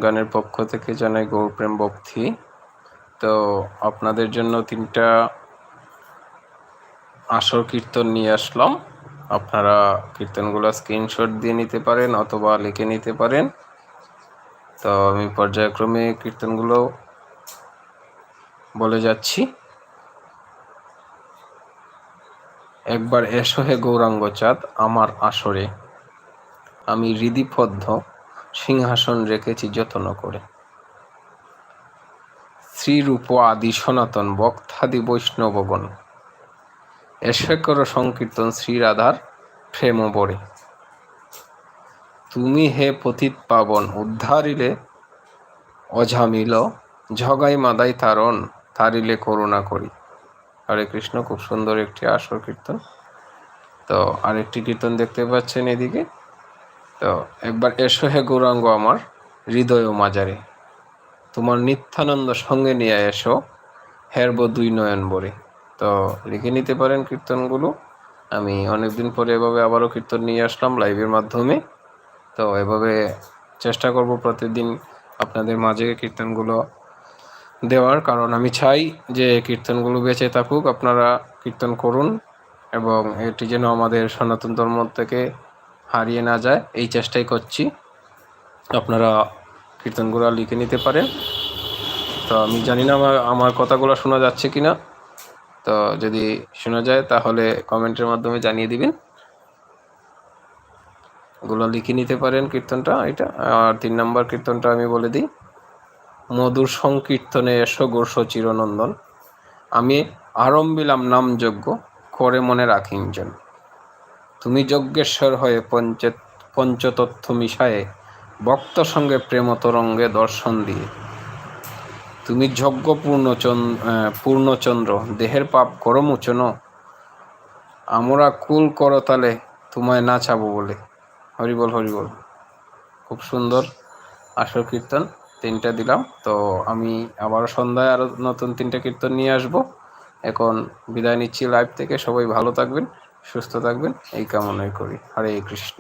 গানের পক্ষ থেকে জানাই গৌরপ্রেম ভক্তি। তো আপনাদের জন্য 3টা আসর কীর্তন নিয়ে আসলাম। আপনারা কীর্তনগুলো স্ক্রিনশট দিয়ে নিতে পারেন অথবা লিখে নিতে পারেন। তো আমি পর্যায়ক্রমে কীর্তনগুলো বলে যাচ্ছি। একবার এসো হে গৌরাঙ্গ চাঁদ আমার আসরে, আমি হৃদিপদ্ম সিংহাসন রেখেছি যত্ন করে। শ্রীরূপ আদি সনাতন ভক্তাদি বৈষ্ণবগণ, এসে করো সংকীর্তন শ্রীরাধার প্রেম বরে। তুমি হে পতিত পাবন উদ্ধারিলে অঝামিল, ঝগাই মাদাই তারণ তারিলে করুণা করি। হরে কৃষ্ণ। খুব সুন্দর একটি আসর কীর্তন। তো আরেকটি কীর্তন দেখতে পাচ্ছেন এদিকে। তো একবার এসো হে গৌরাঙ্গ আমার হৃদয় মাজারে, তোমার নিত্যানন্দ সঙ্গে নিয়ে এসো হেরব 2 নয়ন ভরে। তো লিখে নিতে পারেন কীর্তনগুলো। আমি অনেকদিন পরে এভাবে আবারও কীর্তন নিয়ে আসলাম লাইভের মাধ্যমে। তো এভাবে চেষ্টা করব প্রতিদিন আপনাদের মাঝে কীর্তনগুলো দেওয়ার, কারণ আমি চাই যে কীর্তনগুলো বেঁচে থাকুক, আপনারা কীর্তন করুন এবং এটি যেন আমাদের সনাতন ধর্ম থেকে হারিয়ে না যায়, এই চেষ্টাই করছি। আপনারা কীর্তনগুলো লিখে নিতে পারেন। তো আমি জানি না আমার কথাগুলো শোনা যাচ্ছে কিনা। তো যদি শোনা যায় তাহলে কমেন্টের মাধ্যমে জানিয়ে দিবেন। এগুলো লিখে নিতে পারেন কীর্তনটা এটা। আর 3 নম্বর কীর্তনটা আমি বলে দিই। মধুর সংকীর্তনে এসো গোর্ষ চিরনন্দন, আমি আরম্ভিলাম নাম যজ্ঞ করে মনে রাখিঞ্জন। তুমি যজ্ঞেশ্বর হয়ে পঞ্চতত্ত্ব মিশায়ে ভক্ত সঙ্গে প্রেম তরঙ্গে দর্শন দিয়ে। তুমি যজ্ঞ পূর্ণচন্দ্র দেহের পাপ করো মোচন, আমরা কুল করতালে তোমায় না চাবো বলে। হরিবল হরিবল। খুব সুন্দর আসর কীর্তন 3টা দিলাম। তো আমি আবার সন্ধ্যায় আরও নতুন 3টা কীর্তন নিয়ে আসব। এখন বিদায় নিচ্ছি লাইভ থেকে। সবাই ভালো থাকবেন, সুস্থ থাকবেন এই কামনাই করি। হরে কৃষ্ণ।